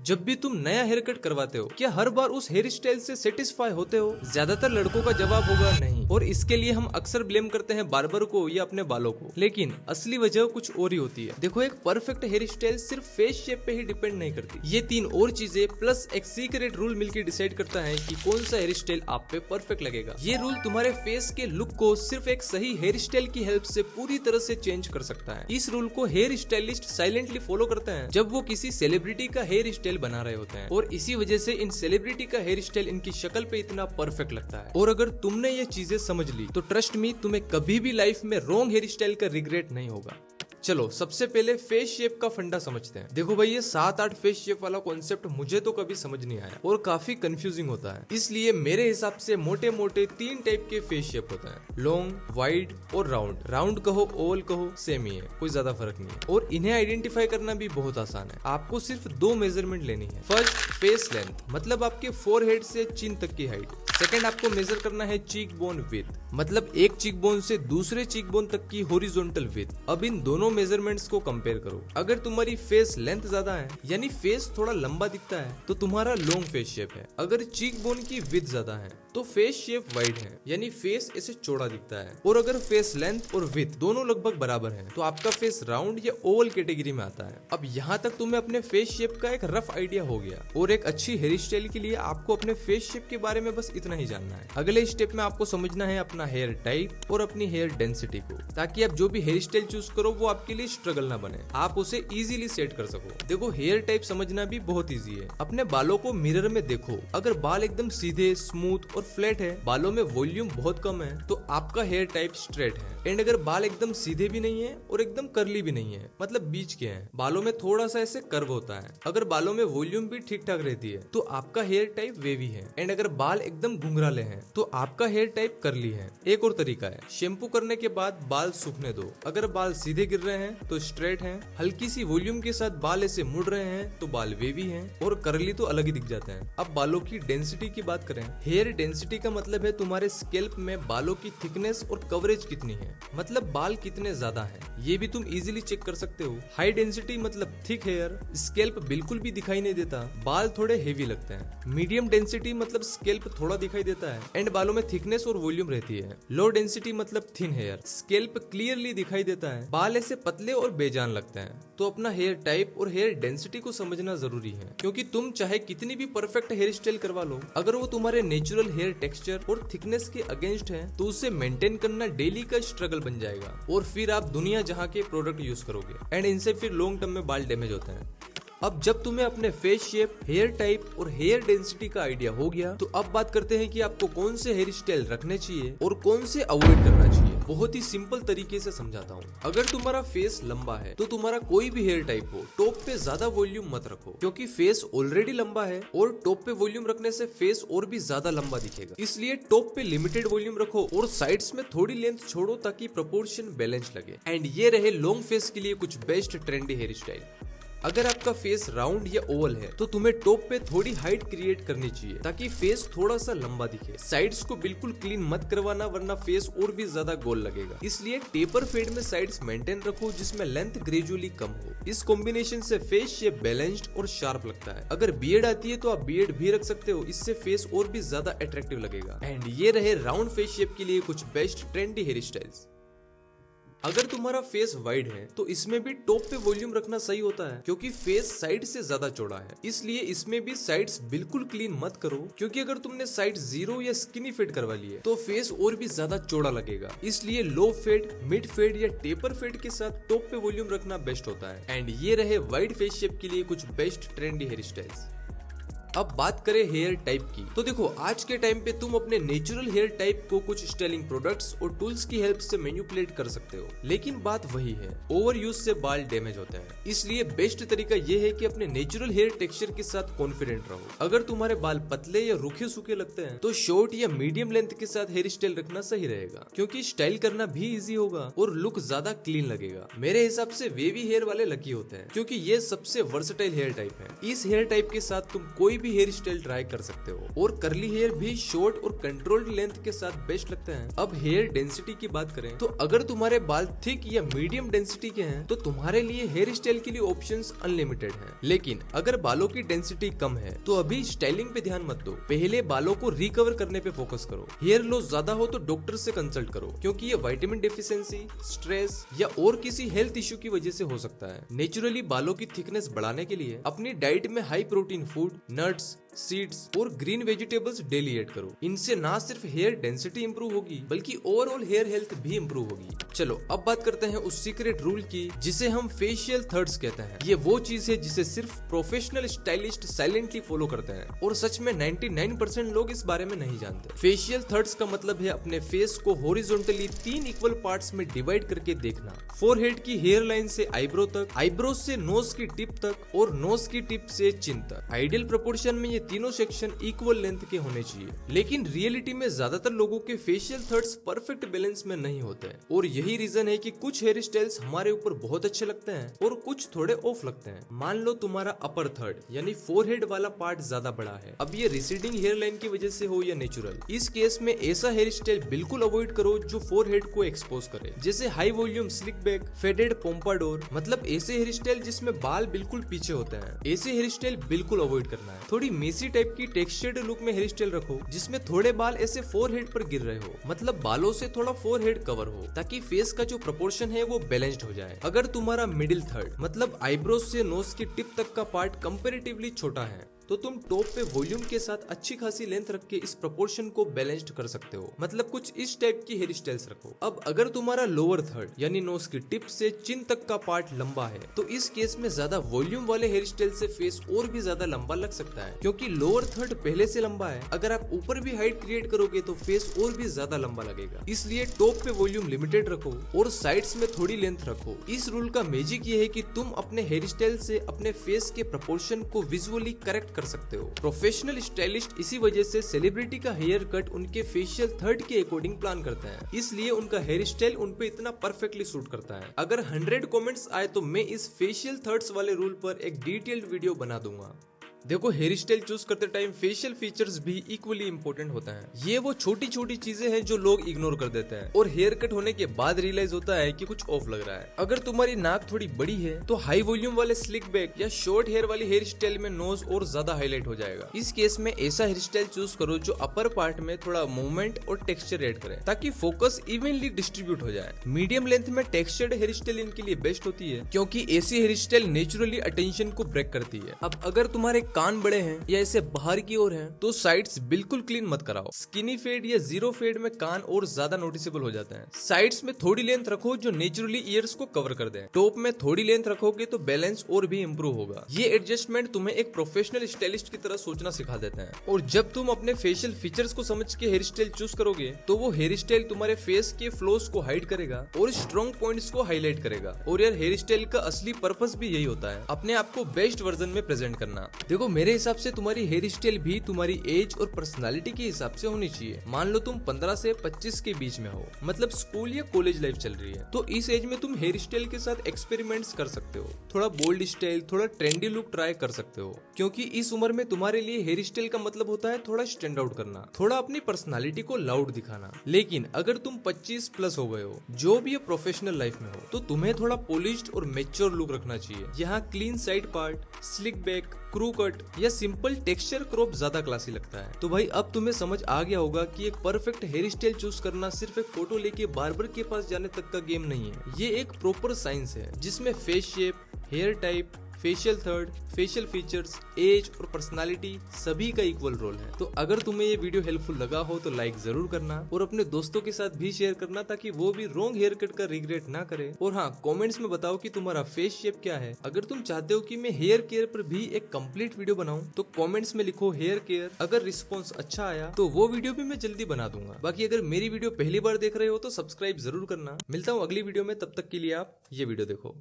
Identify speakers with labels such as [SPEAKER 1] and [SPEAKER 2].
[SPEAKER 1] जब भी तुम नया हेयर कट करवाते हो, क्या हर बार उस हेयर स्टाइल से सेटिस्फाई होते हो? ज्यादातर लड़कों का जवाब होगा नहीं, और इसके लिए हम अक्सर ब्लेम करते हैं बार्बर को या अपने बालों को। लेकिन असली वजह कुछ और ही होती है। देखो, एक परफेक्ट हेयर स्टाइल सिर्फ फेस शेप पे ही डिपेंड नहीं करती। ये तीन और चीजें प्लस एक सीक्रेट रूल मिलकर डिसाइड करता है कि कौन सा हेयर स्टाइल आप पे परफेक्ट लगेगा। ये रूल तुम्हारे फेस के लुक को सिर्फ एक सही हेयर स्टाइल की हेल्प से पूरी तरह से चेंज कर सकता है। इस रूल को हेयर स्टाइलिस्ट साइलेंटली फॉलो करते हैं जब वो किसी सेलिब्रिटी का हेयर स्टाइल बना रहे होते हैं, और इसी वजह से इन सेलिब्रिटी का हेयर स्टाइल इनकी शक्ल पे इतना परफेक्ट लगता है। और अगर तुमने ये चीजें समझ ली तो ट्रस्ट मी, तुम्हें कभी भी लाइफ में रॉन्ग हेयर स्टाइल का रिग्रेट नहीं होगा। चलो सबसे पहले फेस शेप का फंडा समझते हैं। देखो भाई, ये 7-8 फेस शेप वाला कॉन्सेप्ट मुझे तो कभी समझ नहीं आया और काफी कंफ्यूजिंग होता है। इसलिए मेरे हिसाब से मोटे मोटे 3 टाइप के फेस शेप होते हैं, लॉन्ग, वाइड और राउंड। राउंड कहो, ओवल कहो, सेम ही है, कोई ज्यादा फर्क नहीं है। और इन्हें आइडेंटिफाई करना भी बहुत आसान है। आपको सिर्फ 2 मेजरमेंट लेनी है। फर्स्ट, फेस लेंथ, मतलब आपके फोरहेड से चिन तक की हाइट। सेकंड, आपको मेजर करना है चीक बोन विड्थ, मतलब एक चीक बोन से दूसरे चीक बोन तक की हॉरिजॉन्टल विड्थ। अब इन दोनों मेजरमेंट्स को कंपेयर करो। अगर तुम्हारी फेस लेंथ ज्यादा है, यानी फेस थोड़ा लंबा दिखता है, तो तुम्हारा लॉन्ग फेस शेप है। अगर चीक बोन की विड्थ ज्यादा है तो फेस शेप वाइड है, यानी फेस ऐसे चौड़ा दिखता है। और अगर फेस लेंथ और विड्थ दोनों लगभग बराबर है तो आपका फेस राउंड या ओवल कैटेगरी में आता है। अब यहाँ तक तुम्हें अपने फेस शेप का एक रफ आइडिया हो गया, और एक अच्छी हेयर स्टाइल के लिए आपको अपने फेस शेप के बारे में बस इतना ही जानना है। अगले स्टेप में आपको समझना है अपना हेयर टाइप और अपनी हेयर डेंसिटी को, ताकि आप जो भी हेयर स्टाइल चूज करो वो आपके लिए स्ट्रगल ना बने, आप उसे इजीली सेट कर सको। देखो, हेयर टाइप समझना भी बहुत इजी है। अपने बालों को मिरर में देखो, अगर बाल एकदम सीधे, स्मूथ और फ्लैट है, बालों में वॉल्यूम बहुत कम है, तो आपका हेयर टाइप स्ट्रेट है। एंड अगर बाल एकदम सीधे भी नहीं है और एकदम कर्ली भी नहीं है, मतलब बीच के हैं, बालों में थोड़ा सा ऐसे कर्व होता है, अगर बालों में वॉल्यूम भी ठीक ठाक रहती है, तो आपका हेयर टाइप वेवी है। एंड अगर बाल एकदम घुंघराले हैं तो आपका हेयर टाइप कर्ली है। एक और तरीका है, शैम्पू करने के बाद बाल सूखने दो। अगर बाल सीधे गिर रहे हैं तो स्ट्रेट हैं, हल्की सी वॉल्यूम के साथ बाल ऐसे मुड़ रहे हैं तो बाल वेवी हैं, और कर्ली तो अलग ही दिख जाते हैं। अब बालों की डेंसिटी की बात करें। हेयर डेंसिटी का मतलब है तुम्हारे स्कैल्प में बालों की थिकनेस और कवरेज कितनी है, मतलब बाल कितने ज्यादा हैं। ये भी तुम इजीली चेक कर सकते हो। हाई डेंसिटी मतलब थिक हेयर, स्कैल्प बिल्कुल भी दिखाई नहीं देता, बाल थोड़े हेवी लगते हैं। मीडियम डेंसिटी मतलब स्कैल्प थोड़ा दिखाई देता है एंड बालों में थिकनेस और वॉल्यूम रहती है। लो डेंसिटी मतलब थिन हेयर, स्कैल्प क्लियरली दिखाई देता है, बाल ऐसे पतले और बेजान लगते हैं। तो अपना हेयर टाइप और हेयर डेंसिटी को समझना जरूरी है, क्योंकि तुम चाहे कितनी भी परफेक्ट हेयर स्टाइल करवा लो, अगर वो तुम्हारे नेचुरल हेयर टेक्सचर और थिकनेस के अगेंस्ट है तो उसे मेंटेन करना डेली का स्ट्रगल बन जाएगा, और फिर आप दुनिया जहां के प्रोडक्ट यूज करोगे एंड इनसे फिर लॉन्ग टर्म में बाल डैमेज होते हैं। अब जब तुम्हें अपने फेस शेप, हेयर टाइप और हेयर डेंसिटी का आइडिया हो गया, तो अब बात करते हैं कि आपको कौन से हेयर स्टाइल रखने चाहिए और कौन से अवॉइड करना चाहिए। बहुत ही सिंपल तरीके से समझाता हूँ। अगर तुम्हारा फेस लंबा है तो तुम्हारा कोई भी हेयर टाइप हो, टॉप पे ज्यादा वॉल्यूम मत रखो, क्योंकि फेस ऑलरेडी लंबा है और टॉप पे वॉल्यूम रखने से फेस और भी ज्यादा लंबा दिखेगा। इसलिए टॉप पे लिमिटेड वॉल्यूम रखो और साइड्स में थोड़ी लेंथ छोड़ो, ताकि प्रोपोर्शन बैलेंस लगे। एंड ये रहे लॉन्ग फेस के लिए कुछ बेस्ट ट्रेंडी हेयर स्टाइल। अगर आपका फेस राउंड या ओवल है तो तुम्हें टॉप पे थोड़ी हाइट क्रिएट करनी चाहिए, ताकि फेस थोड़ा सा लंबा दिखे। साइड्स को बिल्कुल क्लीन मत करवाना, वरना फेस और भी ज्यादा गोल लगेगा। इसलिए टेपर फेड में साइड्स मेंटेन रखो, जिसमें लेंथ ग्रेजुअली कम हो। इस कॉम्बिनेशन से फेस शेप बैलेंस्ड और शार्प लगता है। अगर बियर्ड आती है तो आप बियर्ड भी रख सकते हो, इससे फेस और भी ज्यादा अट्रैक्टिव लगेगा। एंड ये रहे राउंड फेस शेप के लिए कुछ बेस्ट ट्रेंडी हेयर स्टाइल्स। अगर तुम्हारा फेस वाइड है तो इसमें भी टॉप पे वॉल्यूम रखना सही होता है, क्योंकि फेस साइड से ज्यादा चौड़ा है। इसलिए इसमें भी साइड्स बिल्कुल क्लीन मत करो, क्योंकि अगर तुमने साइड जीरो या स्किनी फेड करवा ली है तो फेस और भी ज्यादा चौड़ा लगेगा। इसलिए लो फेड, मिड फेड या टेपर फेड के साथ टॉप पे वॉल्यूम रखना बेस्ट होता है। एंड ये रहे वाइड फेस शेप के लिए कुछ बेस्ट ट्रेंडी हेयर स्टाइल्स। अब बात करें हेयर टाइप की, तो देखो, आज के टाइम पे तुम अपने नेचुरल हेयर टाइप को कुछ स्टाइलिंग प्रोडक्ट्स और टूल्स की हेल्प से मैनिपुलेट कर सकते हो, लेकिन बात वही है, ओवर यूज से बाल डैमेज होते हैं। इसलिए बेस्ट तरीका ये है कि अपने नेचुरल हेयर टेक्सचर के साथ कॉन्फिडेंट रहो। अगर तुम्हारे बाल पतले या रूखे सूखे लगते हैं तो शॉर्ट या मीडियम लेंथ के साथ हेयर स्टाइल रखना सही रहेगा, क्योंकि स्टाइल करना भी इजी होगा और लुक ज्यादा क्लीन लगेगा। मेरे हिसाब से वेवी हेयर वाले लकी होते हैं, क्योंकि ये सबसे वर्सेटाइल हेयर टाइप है। इस हेयर टाइप के साथ तुम कोई भी हेयर स्टाइल ट्राई कर सकते हो और कर्ली हेयर भी शॉर्ट और कंट्रोल्ड लेंथ के साथ बेस्ट लगते हैं। अब हेयर डेंसिटी की बात करें तो अगर तुम्हारे बाल थिक या मीडियम डेंसिटी के हैं तो तुम्हारे लिए हेयर स्टाइल के लिए ऑप्शंस अनलिमिटेड हैं। लेकिन अगर बालों की डेंसिटी कम है तो अभी स्टाइलिंग पे ध्यान मत दो, पहले बालों को रिकवर करने पे फोकस करो। हेयर लॉस ज्यादा हो तो डॉक्टर से कंसल्ट करो, क्योंकि ये विटामिन डेफिशिएंसी, स्ट्रेस या और किसी हेल्थ इश्यू की वजह से हो सकता है। नेचुरली बालों की थिकनेस बढ़ाने के लिए अपनी डाइट में high protein food, nuts, seeds और ग्रीन वेजिटेबल्स डेली ऐड करो। इनसे ना सिर्फ हेयर डेंसिटी इंप्रूव होगी बल्कि ओवरऑल हेयर हेल्थ भी इंप्रूव होगी। चलो अब बात करते हैं उस सीक्रेट रूल की जिसे हम फेशियल थर्ड्स कहते हैं। ये वो चीज है जिसे सिर्फ प्रोफेशनल स्टाइलिस्ट साइलेंटली फॉलो करते हैं और सच में 99% लोग इस बारे में नहीं जानते। फेशियल थर्ड्स का मतलब है अपने फेस को हॉरिजॉन्टली 3 इक्वल पार्ट्स में डिवाइड करके देखना। फोरहेड की हेयर लाइन से आईब्रो तक, आईब्रोज से नोज की टिप तक और नोज की टिप से चिन तक। आइडियल प्रोपोर्शन में ये तीनों सेक्शन इक्वल लेंथ के होने चाहिए, लेकिन रियलिटी में ज्यादातर लोगों के फेशियल थर्ड्स परफेक्ट बैलेंस में नहीं होते हैं और यही रीजन है कि कुछ हेयर स्टाइल्स हमारे ऊपर बहुत अच्छे लगते हैं और कुछ थोड़े ऑफ लगते हैं। मान लो तुम्हारा अपर थर्ड यानी फोरहेड वाला पार्ट ज्यादा बड़ा है, अब ये रिसीडिंग हेयर लाइन की वजह से हो या नेचुरल, इस केस में ऐसा हेयर स्टाइल बिल्कुल अवॉइड करो जो फोरहेड को एक्सपोज करे, जैसे high volume slick back, faded pompadour, मतलब ऐसे हेयर स्टाइल जिसमें बाल बिल्कुल पीछे होते हैं। ऐसे हेयर स्टाइल बिल्कुल अवॉइड करना है। थोड़ी मेसी टाइप की टेक्सचर्ड लुक में हेयर स्टाइल रखो जिसमें थोड़े बाल ऐसे फोरहेड पर गिर रहे हो, मतलब बालों से थोड़ा फोरहेड कवर हो, ताकि फेस का जो प्रोपोर्शन है वो बैलेंस्ड हो जाए। अगर तुम्हारा मिडिल थर्ड मतलब आईब्रोज से नोज की टिप तक का पार्ट कंपैरेटिवली छोटा है तो तुम टॉप पे वॉल्यूम के साथ अच्छी खासी लेंथ रख के इस प्रोपोर्शन को बैलेंस्ड कर सकते हो, मतलब कुछ इस टाइप की हेयर स्टाइल्स रखो। अब अगर तुम्हारा लोअर थर्ड यानी नोज की टिप से चिन तक का पार्ट लंबा है तो इस केस में ज्यादा वॉल्यूम वाले हेयर स्टाइल से फेस और भी ज्यादा लंबा लग सकता है, क्योंकि लोअर थर्ड पहले से लंबा है। अगर आप ऊपर भी हाइट क्रिएट करोगे तो फेस और भी ज्यादा लंबा लगेगा, इसलिए टॉप पे वॉल्यूम लिमिटेड रखो और साइड्स में थोड़ी लेंथ रखो। इस रूल का मैजिक ये है कि तुम अपने हेयर स्टाइल से अपने फेस के प्रोपोर्शन को विजुअली करेक्ट कर सकते हो। प्रोफेशनल स्टाइलिस्ट इसी वजह से सेलिब्रिटी का हेयर कट उनके फेशियल थर्ड के अकॉर्डिंग प्लान करते हैं, इसलिए उनका हेयर स्टाइल उन पे इतना परफेक्टली सूट करता है। अगर 100 कमेंट्स आए तो मैं इस फेशियल थर्ड्स वाले रूल पर एक डिटेल्ड वीडियो बना दूंगा। देखो, हेयर स्टाइल चूज करते टाइम फेशियल फीचर्स भी इक्वली इंपॉर्टेंट होता है। ये वो छोटी छोटी चीजें हैं जो लोग इग्नोर कर देते हैं और हेयर कट होने के बाद रियलाइज होता है कि कुछ ऑफ लग रहा है। अगर तुम्हारी नाक थोड़ी बड़ी है तो हाई वॉल्यूम वाले स्लिक बैक या शॉर्ट हेयर वाली हेयर स्टाइल में नोज और ज्यादा हाईलाइट हो जाएगा। इस केस में ऐसा हेयर स्टाइल चूज करो जो अपर पार्ट में थोड़ा मूवमेंट और टेक्सचर ऐड करे, ताकि फोकस इवनली डिस्ट्रीब्यूट हो जाए। मीडियम लेंथ में टेक्सचर्ड हेयर स्टाइल इनके लिए बेस्ट होती है, क्योंकि ऐसी हेयर स्टाइल नेचुरली अटेंशन को ब्रेक करती है। अब अगर तुम्हारे कान बड़े हैं या ऐसे बाहर की ओर हैं तो साइड्स बिल्कुल क्लीन मत कराओ। स्किनी फेड या जीरो फेड में कान और ज्यादा नोटिसेबल हो जाते हैं। साइड्स में थोड़ी लेंथ रखो जो नेचुरली ईयर्स को कवर कर दे। टॉप में थोड़ी लेंथ रखोगे तो बैलेंस और भी इंप्रूव होगा। ये एडजस्टमेंट तुम्हें एक प्रोफेशनल स्टाइलिस्ट की तरह सोचना सिखा देते हैं। और जब तुम अपने फेशियल फीचर्स को समझ के हेयर स्टाइल चूज करोगे तो वो हेयर स्टाइल तुम्हारे फेस के फ्लॉस को हाइड करेगा और स्ट्रॉन्ग पॉइंट्स को हाईलाइट करेगा। और यार, हेयर स्टाइल का असली पर्पस भी यही होता है, अपने आप को बेस्ट वर्जन में प्रेजेंट करना। देखो, मेरे हिसाब से तुम्हारी हेयर स्टाइल भी तुम्हारी एज और पर्सनालिटी के हिसाब से होनी चाहिए। मान लो तुम 15 से 25 के बीच में हो, मतलब स्कूल या कॉलेज लाइफ चल रही है, तो इस एज में तुम हेयर स्टाइल के साथ एक्सपेरिमेंट्स कर सकते हो। थोड़ा बोल्ड स्टाइल, थोड़ा ट्रेंडी लुक ट्राई कर सकते हो, क्योंकि इस उम्र में तुम्हारे लिए हेयर स्टाइल का मतलब होता है थोड़ा स्टैंड आउट करना, थोड़ा अपनी पर्सनालिटी को लाउड दिखाना। लेकिन अगर तुम 25 प्लस हो गए हो, जो भी प्रोफेशनल लाइफ में हो, तो तुम्हें थोड़ा पॉलिश्ड और मैच्योर लुक रखना चाहिए। यहाँ clean side part, slick back, crew cut या सिंपल टेक्सचर क्रॉप ज्यादा क्लासी लगता है। तो भाई, अब तुम्हें समझ आ गया होगा कि एक परफेक्ट हेयर स्टाइल चूज करना सिर्फ एक फोटो लेके बार्बर के पास जाने तक का गेम नहीं है। ये एक प्रॉपर साइंस है जिसमें face shape, hair type, facial third, facial features, age और पर्सनालिटी सभी का इक्वल रोल है। तो अगर तुम्हें ये वीडियो हेल्पफुल लगा हो तो लाइक जरूर करना और अपने दोस्तों के साथ भी शेयर करना, ताकि वो भी रॉन्ग हेयर कट का रिग्रेट ना करे। और हाँ, कमेंट्स में बताओ कि तुम्हारा फेस शेप क्या है। अगर तुम चाहते हो कि मैं हेयर केयर पर भी एक कंप्लीट वीडियो बनाऊं तो कमेंट्स में लिखो हेयर केयर। अगर रिस्पॉन्स अच्छा आया तो वो वीडियो भी मैं जल्दी बना दूंगा। बाकी अगर मेरी वीडियो पहली बार देख रहे हो तो सब्सक्राइब जरूर करना। मिलता हूँ अगली वीडियो में, तब तक के लिए आप ये वीडियो देखो।